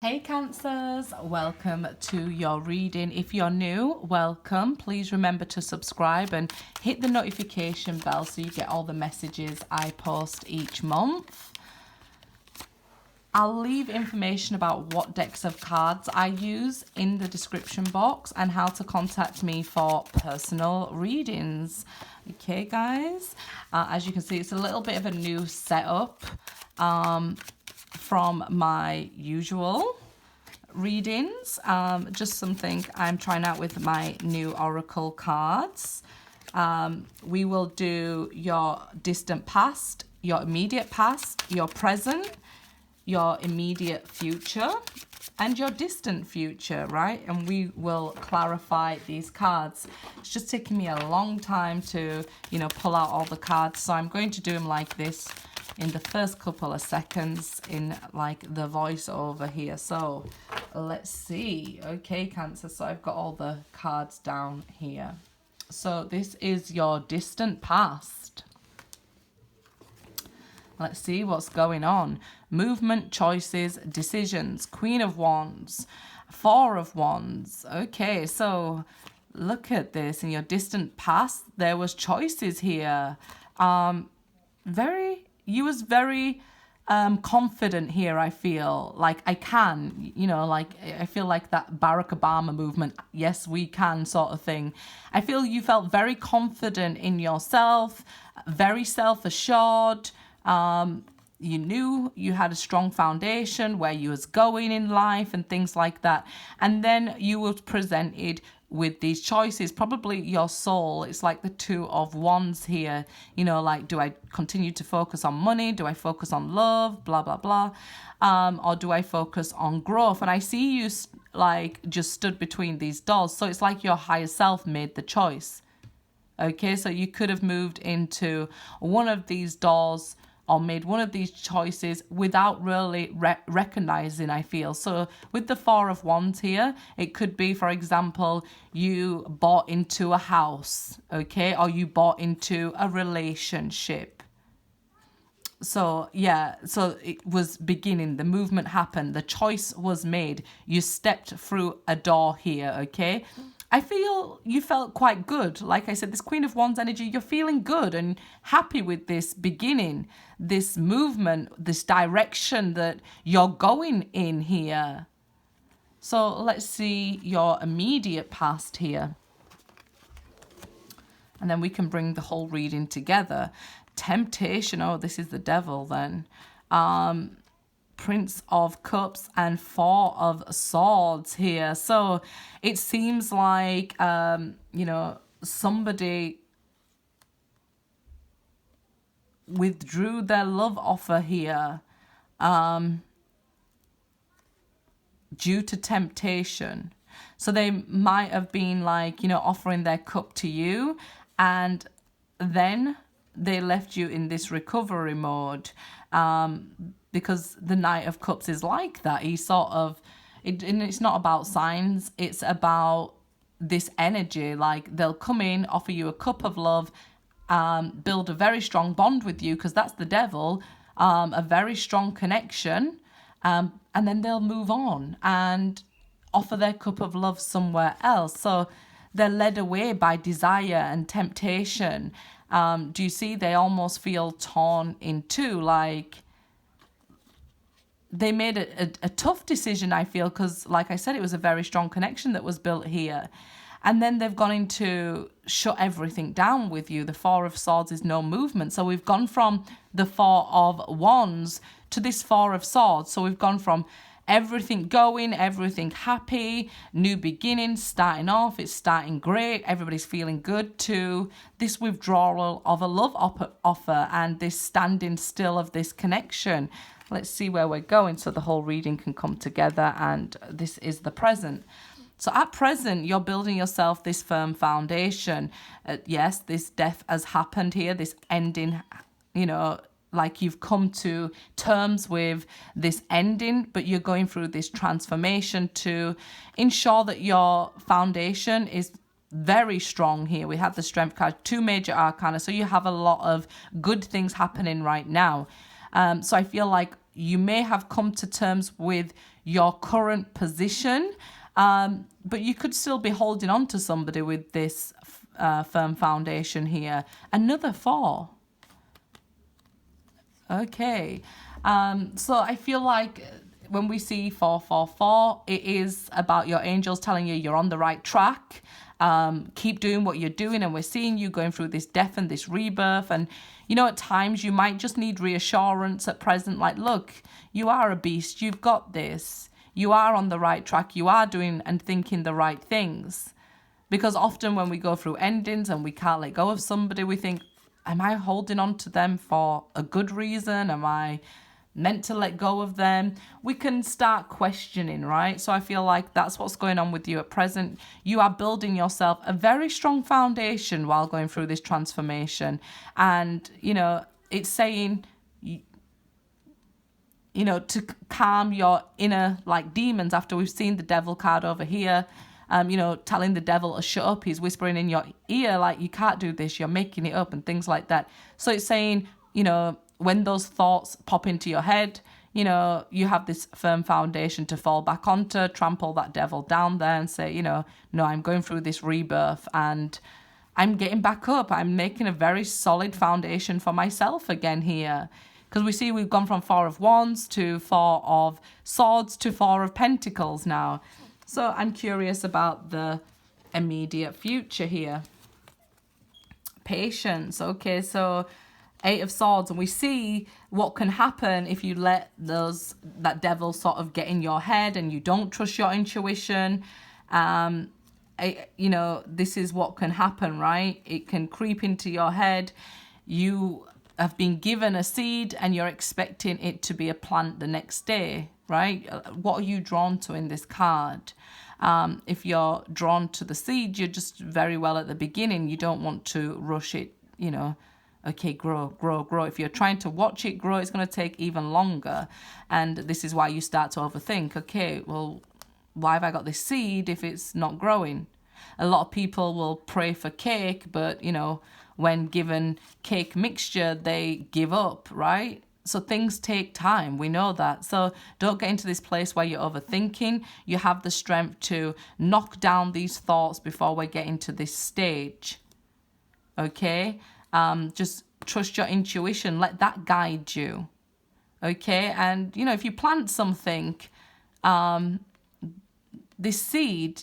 Hey Cancers, welcome to your reading. If you're new, welcome. Please remember to subscribe and hit the notification bell so you get all the messages I post each month. I'll leave information about what decks of cards I use in the description box and how to contact me for personal readings. Okay guys, as you can see, it's a little bit of a new setup from my usual readings. Just something I'm trying out with my new oracle cards. We will do your distant past, your immediate past, your present, your immediate future, and your distant future, right? And we will clarify these cards. It's just taking me a long time to, pull out all the cards. So I'm going to do them like this in the first couple of seconds in like the voiceover here. So let's see. Okay, Cancer. So I've got all the cards down here. So this is your distant past. Let's see what's going on. Movement, choices, decisions. Queen of Wands. Four of Wands. Okay, so look at this. In your distant past, there was choices here. You was very confident here, I feel. Like, I can, I feel like that Barack Obama movement, yes, we can sort of thing. I feel you felt very confident in yourself, very self-assured. You knew you had a strong foundation, where you was going in life and things like that. And then you were presented with these choices, probably your soul. It's like the Two of Wands here, like, do I continue to focus on money? Do I focus on love? Blah, blah, blah. Or do I focus on growth? And I see you like just stood between these doors. So it's like your higher self made the choice. Okay, so you could have moved into one of these doors or made one of these choices without really recognizing, I feel. So with the Four of Wands here, it could be, for example, you bought into a house, okay? Or you bought into a relationship. So, yeah, so it was beginning. The movement happened. The choice was made. You stepped through a door here, okay? I feel you felt quite good. Like I said, this Queen of Wands energy, you're feeling good and happy with this beginning, this movement, this direction that you're going in here. So let's see your immediate past here. And then we can bring the whole reading together. Temptation, oh, this is the devil then. Prince of Cups and Four of Swords here. So it seems like, somebody withdrew their love offer here due to temptation. So they might have been like, offering their cup to you, and then they left you in this recovery mode. Because the Knight of Cups is like that. He sort of, and it's not about signs, it's about this energy. Like, they'll come in, offer you a cup of love, build a very strong bond with you, because that's the devil, a very strong connection, and then they'll move on and offer their cup of love somewhere else. So they're led away by desire and temptation. Do you see? They almost feel torn in two, like, they made a tough decision, I feel, because, like I said, it was a very strong connection that was built here. And then they've gone into shut everything down with you. The Four of Swords is no movement. So we've gone from the Four of Wands to this Four of Swords. So we've gone from everything going, everything happy, new beginning, starting off, it's starting great, everybody's feeling good, to this withdrawal of a love offer and this standing still of this connection. Let's see where we're going so the whole reading can come together, and this is the present. So at present, you're building yourself this firm foundation. Yes, this death has happened here, this ending, like you've come to terms with this ending, but you're going through this transformation to ensure that your foundation is very strong here. We have the Strength card, two major arcana, so you have a lot of good things happening right now. So I feel like you may have come to terms with your current position, but you could still be holding on to somebody with this firm foundation here. Another 4. Okay. So I feel like when we see 444, it is about your angels telling you you're on the right track. Keep doing what you're doing, and we're seeing you going through this death and this rebirth. And at times you might just need reassurance at present, like, look, you are a beast, you've got this, you are on the right track, you are doing and thinking the right things. Because often when we go through endings and we can't let go of somebody, we think, am I holding on to them for a good reason? Am I meant to let go of them? We can start questioning, right? So I feel like that's what's going on with you at present. You are building yourself a very strong foundation while going through this transformation. And, it's saying, to calm your inner, like, demons, after we've seen the devil card over here. Telling the devil to shut up. He's whispering in your ear, like, you can't do this, you're making it up, and things like that. So it's saying, when those thoughts pop into your head, you have this firm foundation to fall back onto, trample that devil down there and say, no, I'm going through this rebirth and I'm getting back up. I'm making a very solid foundation for myself again here. Because we see we've gone from 4 of Wands to 4 of Swords to 4 of Pentacles now. So I'm curious about the immediate future here. Patience. Okay, so 8 of Swords, and we see what can happen if you let that devil sort of get in your head and you don't trust your intuition. This is what can happen, right? It can creep into your head. You have been given a seed and you're expecting it to be a plant the next day, right? What are you drawn to in this card? If you're drawn to the seed, you're just very well at the beginning. You don't want to rush it, okay, grow. If you're trying to watch it grow, it's going to take even longer. And this is why you start to overthink, okay, well, why have I got this seed if it's not growing? A lot of people will pray for cake, but, when given cake mixture, they give up, right? So things take time. We know that. So don't get into this place where you're overthinking. You have the strength to knock down these thoughts before we get into this stage. Okay? Just trust your intuition. Let that guide you. Okay? And, if you plant something, this seed,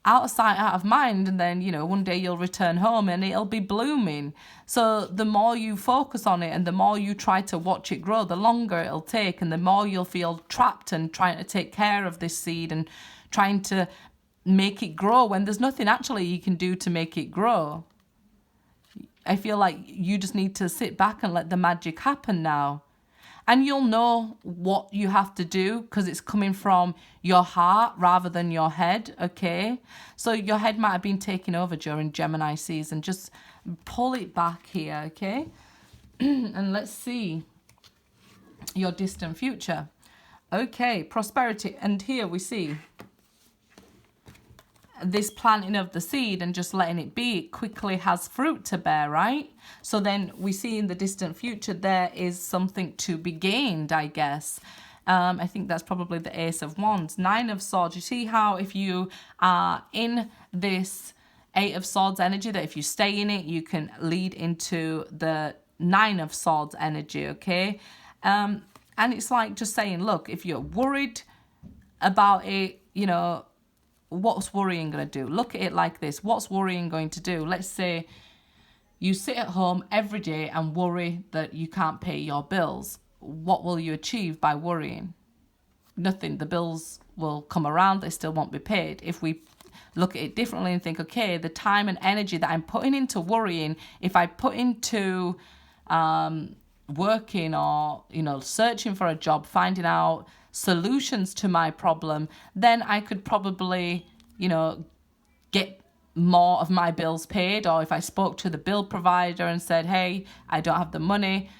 out of sight, out of mind, and then, one day you'll return home and it'll be blooming. So the more you focus on it and the more you try to watch it grow, the longer it'll take, and the more you'll feel trapped and trying to take care of this seed and trying to make it grow when there's nothing actually you can do to make it grow. I feel like you just need to sit back and let the magic happen now. And you'll know what you have to do because it's coming from your heart rather than your head, okay? So your head might have been taken over during Gemini season. Just pull it back here, okay? And let's see your distant future. Okay, prosperity. And here we see this planting of the seed and just letting it be, it quickly has fruit to bear, right? So then we see in the distant future there is something to be gained, I guess. I think that's probably the Ace of Wands. 9 of Swords. You see how if you are in this 8 of Swords energy, that if you stay in it, you can lead into the 9 of Swords energy, okay? And it's like just saying, look, if you're worried about it, what's worrying going to do? Look at it like this. What's worrying going to do? Let's say you sit at home every day and worry that you can't pay your bills. What will you achieve by worrying? Nothing. The bills will come around. They still won't be paid. If we look at it differently and think, okay, the time and energy that I'm putting into worrying, if I put into working or, searching for a job, finding out solutions to my problem, then I could probably, get more of my bills paid. Or if I spoke to the bill provider and said, hey, I don't have the money,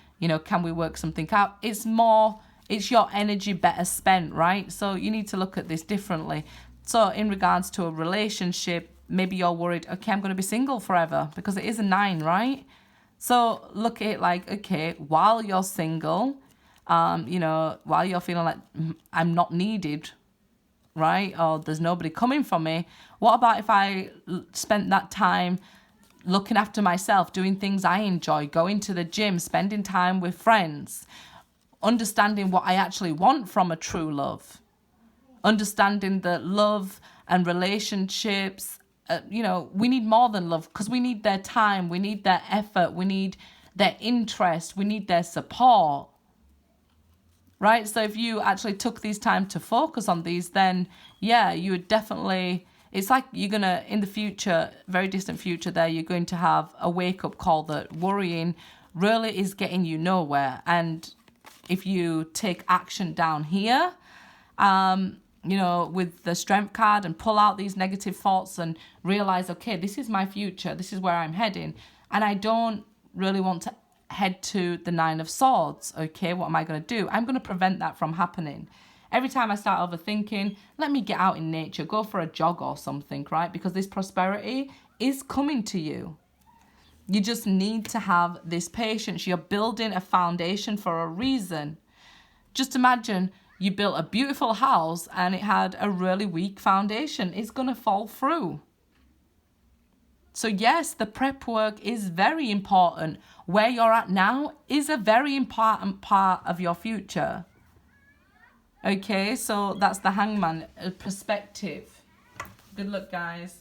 can we work something out? It's your energy better spent, right? So you need to look at this differently. So in regards to a relationship, maybe you're worried, okay, I'm going to be single forever because it is a 9, right? So look at it like, okay, while you're single, You know, while you're feeling like I'm not needed, right? Or there's nobody coming for me. What about if I spent that time looking after myself, doing things I enjoy, going to the gym, spending time with friends, understanding what I actually want from a true love, understanding that love and relationships, you know, we need more than love, because we need their time, we need their effort, we need their interest, we need their support. Right? So if you actually took these time to focus on these, then yeah, you would definitely, it's like you're going to, in the future, very distant future there, you're going to have a wake-up call that worrying really is getting you nowhere. And if you take action down here, you know, with the strength card, and pull out these negative thoughts and realize, okay, this is my future, this is where I'm heading, and I don't really want to head to the Nine of Swords. Okay, what am I going to do? I'm going to prevent that from happening. Every time I start overthinking, let me get out in nature, go for a jog or something, right? Because this prosperity is coming to you. You just need to have this patience. You're building a foundation for a reason. Just imagine you built a beautiful house and it had a really weak foundation. It's going to fall through. So yes, the prep work is very important. Where you're at now is a very important part of your future. Okay, so that's the Hangman perspective. Good luck, guys.